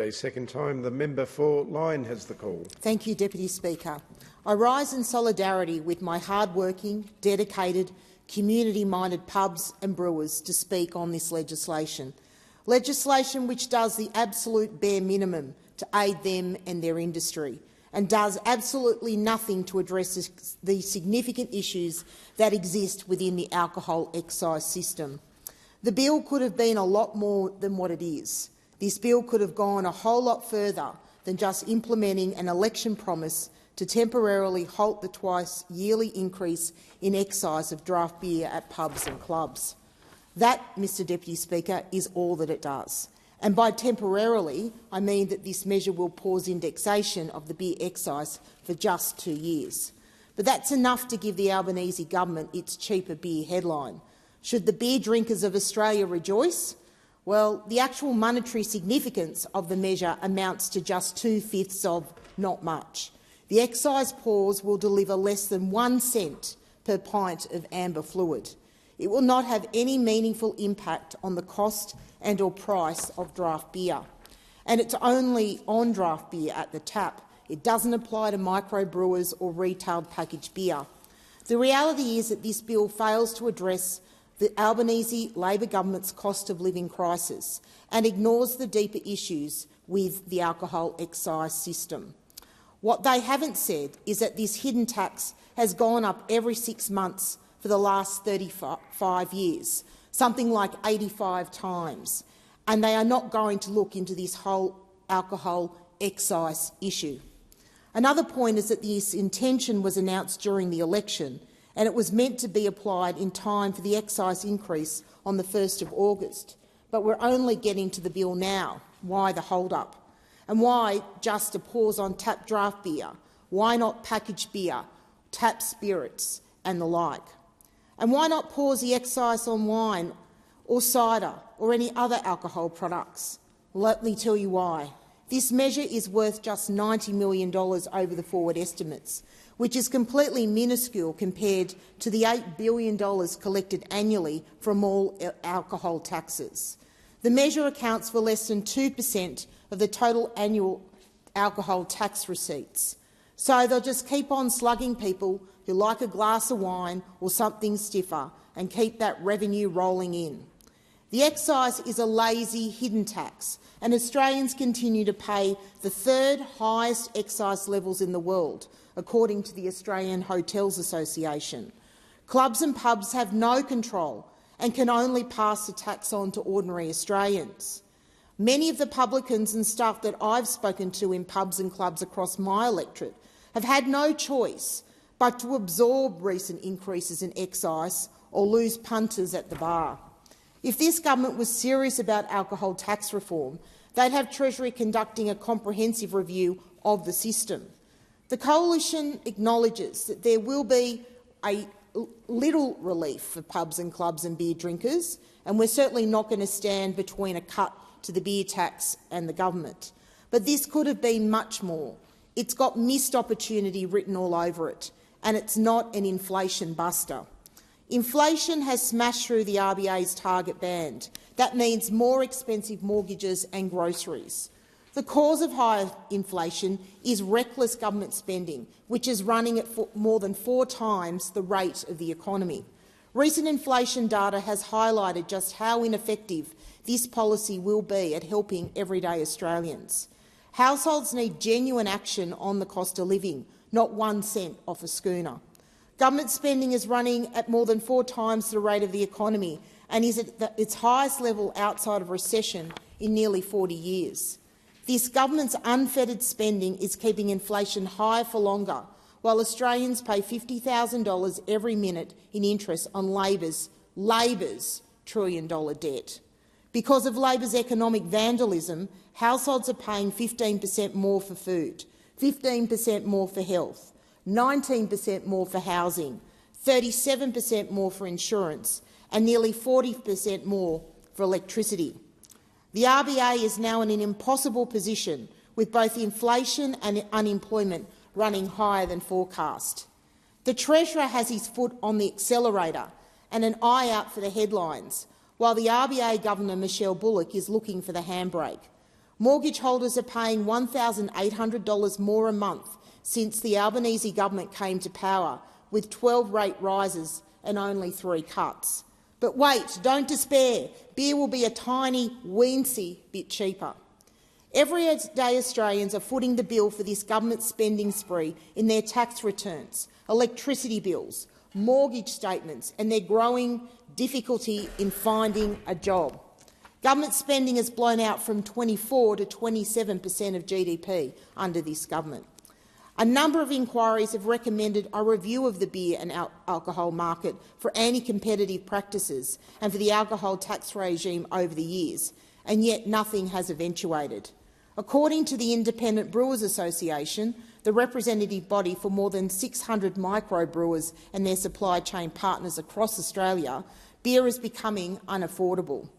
A second time, the member for Lyne has the call. Thank you, Deputy Speaker. I rise in solidarity with my hard-working, dedicated, community-minded pubs and brewers to speak on this legislation. Legislation which does the absolute bare minimum to aid them and their industry, and does absolutely nothing to address the significant issues that exist within the alcohol excise system. The bill could have been a lot more than what it is. This bill could have gone a whole lot further than just implementing an election promise to temporarily halt the twice-yearly increase in excise of draft beer at pubs and clubs. That, Mr Deputy Speaker, is all that it does. And by temporarily, I mean that this measure will pause indexation of the beer excise for just 2 years. But that's enough to give the Albanese government its cheaper beer headline. Should the beer drinkers of Australia rejoice? Well, the actual monetary significance of the measure amounts to just 2/5 of not much. The excise pause will deliver less than 1 cent per pint of amber fluid. It will not have any meaningful impact on the cost and or price of draft beer. And it's only on draft beer at the tap. It doesn't apply to microbrewers or retail packaged beer. The reality is that this bill fails to address the Albanese Labor government's cost of living crisis and ignores the deeper issues with the alcohol excise system. What they haven't said is that this hidden tax has gone up every 6 months for the last 35 years, something like 85 times, and they are not going to look into this whole alcohol excise issue. Another point is that this intention was announced during the election, and it was meant to be applied in time for the excise increase on the 1st of August. But we're only getting to the bill now. Why the hold-up? And why just a pause on tap draft beer? Why not packaged beer, tap spirits and the like? And why not pause the excise on wine or cider or any other alcohol products? Let me tell you why. This measure is worth just $90 million over the forward estimates, which is completely minuscule compared to the $8 billion collected annually from all alcohol taxes. The measure accounts for less than 2% of the total annual alcohol tax receipts. So they'll just keep on slugging people who like a glass of wine or something stiffer and keep that revenue rolling in. The excise is a lazy, hidden tax, and Australians continue to pay the 3rd highest excise levels in the world, according to the Australian Hotels Association. Clubs and pubs have no control and can only pass the tax on to ordinary Australians. Many of the publicans and staff that I've spoken to in pubs and clubs across my electorate have had no choice but to absorb recent increases in excise or lose punters at the bar. If this government was serious about alcohol tax reform, they'd have Treasury conducting a comprehensive review of the system. The Coalition acknowledges that there will be a little relief for pubs and clubs and beer drinkers, and we're certainly not going to stand between a cut to the beer tax and the government. But this could have been much more. It's got missed opportunity written all over it, and it's not an inflation buster. Inflation has smashed through the RBA's target band. That means more expensive mortgages and groceries. The cause of higher inflation is reckless government spending, which is running at more than 4 times the rate of the economy. Recent inflation data has highlighted just how ineffective this policy will be at helping everyday Australians. Households need genuine action on the cost of living, not 1 cent off a schooner. Government spending is running at more than 4 times the rate of the economy and is at its highest level outside of recession in nearly 40 years. This government's unfettered spending is keeping inflation higher for longer, while Australians pay $50,000 every minute in interest on Labor's $1 trillion debt. Because of Labor's economic vandalism, households are paying 15% more for food, 15% more for health, 19% more for housing, 37% more for insurance and nearly 40% more for electricity. The RBA is now in an impossible position, with both inflation and unemployment running higher than forecast. The Treasurer has his foot on the accelerator and an eye out for the headlines, while the RBA Governor Michelle Bullock is looking for the handbrake. Mortgage holders are paying $1,800 more a month since the Albanese government came to power, with 12 rate rises and only 3 cuts. But wait, don't despair. Beer will be a tiny, weensy bit cheaper. Everyday Australians are footing the bill for this government spending spree in their tax returns, electricity bills, mortgage statements and their growing difficulty in finding a job. Government spending has blown out from 24 to 27% of GDP under this government. A number of inquiries have recommended a review of the beer and alcohol market for anti-competitive practices and for the alcohol tax regime over the years, and yet nothing has eventuated. According to the Independent Brewers Association, the representative body for more than 600 microbrewers and their supply chain partners across Australia, beer is becoming unaffordable.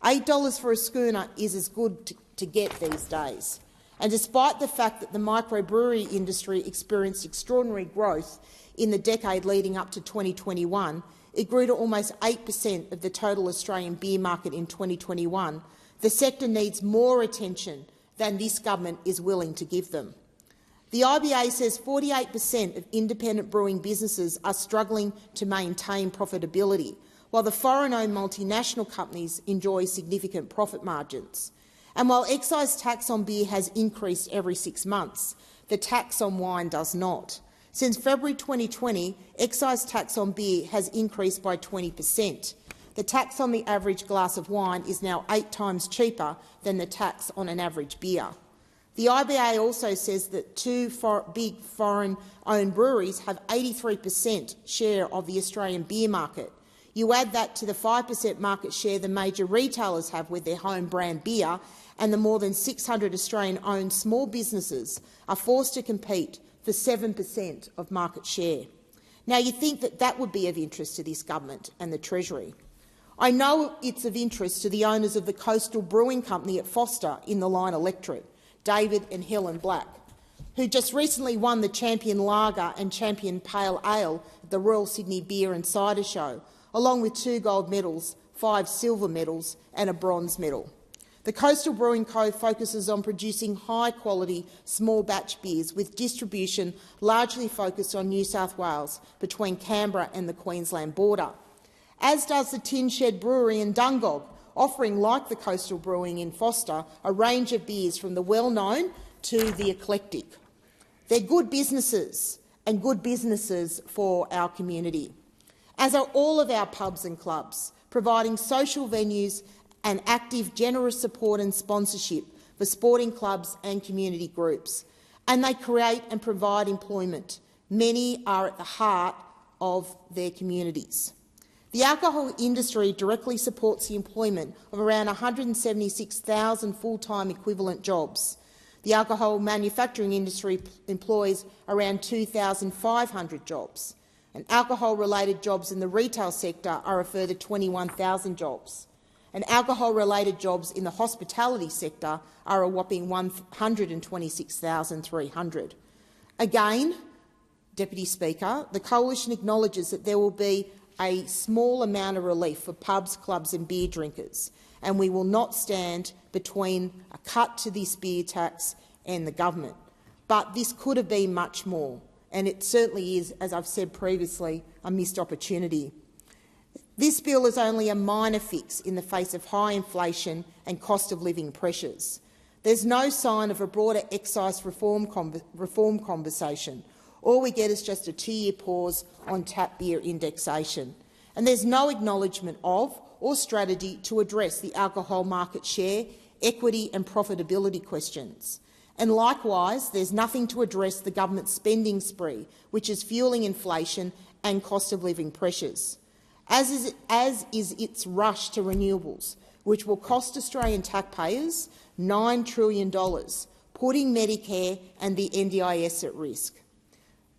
$8 for a schooner is as good to get these days. And despite the fact that the microbrewery industry experienced extraordinary growth in the decade leading up to 2021, it grew to almost 8% of the total Australian beer market in 2021. The sector needs more attention than this government is willing to give them. The IBA says 48% of independent brewing businesses are struggling to maintain profitability, while the foreign-owned multinational companies enjoy significant profit margins. And while excise tax on beer has increased every 6 months, the tax on wine does not. Since February 2020, excise tax on beer has increased by 20%. The tax on the average glass of wine is now 8 times cheaper than the tax on an average beer. The IBA also says that 2 big foreign-owned breweries have 83% share of the Australian beer market. You add that to the 5% market share the major retailers have with their home brand beer, and the more than 600 Australian-owned small businesses are forced to compete for 7% of market share. Now, you'd think that that would be of interest to this government and the Treasury. I know it's of interest to the owners of the Coastal Brewing Company at Foster in the Lyne electorate, David and Helen Black, who just recently won the Champion Lager and Champion Pale Ale at the Royal Sydney Beer and Cider Show, along with 2 gold medals, 5 silver medals and a bronze medal. The Coastal Brewing Co focuses on producing high-quality, small-batch beers with distribution largely focused on New South Wales between Canberra and the Queensland border, as does the Tin Shed Brewery in Dungog, offering, like the Coastal Brewing in Foster, a range of beers from the well-known to the eclectic. They're good businesses and good businesses for our community, as are all of our pubs and clubs, providing social venues and active, generous support and sponsorship for sporting clubs and community groups. And they create and provide employment. Many are at the heart of their communities. The alcohol industry directly supports the employment of around 176,000 full-time equivalent jobs. The alcohol manufacturing industry employs around 2,500 jobs, and alcohol-related jobs in the retail sector are a further 21,000 jobs. And alcohol-related jobs in the hospitality sector are a whopping 126,300. Again, Deputy Speaker, the Coalition acknowledges that there will be a small amount of relief for pubs, clubs and beer drinkers, and we will not stand between a cut to this beer tax and the government. But this could have been much more, and it certainly is, as I've said previously, a missed opportunity. This bill is only a minor fix in the face of high inflation and cost of living pressures. There's no sign of a broader excise reform conversation. All we get is just a 2-year pause on tap beer indexation. And there's no acknowledgement of or strategy to address the alcohol market share, equity and profitability questions. And likewise, there's nothing to address the government's spending spree, which is fuelling inflation and cost of living pressures, as is its rush to renewables, which will cost Australian taxpayers $9 trillion, putting Medicare and the NDIS at risk.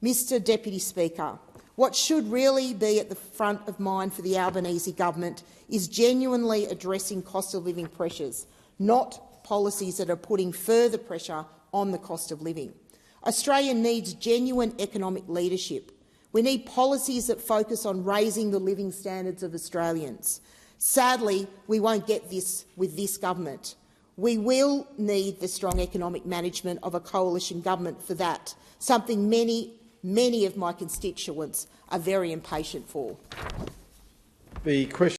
Mr Deputy Speaker, what should really be at the front of mind for the Albanese government is genuinely addressing cost of living pressures, not policies that are putting further pressure on the cost of living. Australia needs genuine economic leadership. We need policies that focus on raising the living standards of Australians. Sadly, we won't get this with this government. We will need the strong economic management of a coalition government for that, something many of my constituents are very impatient for. The question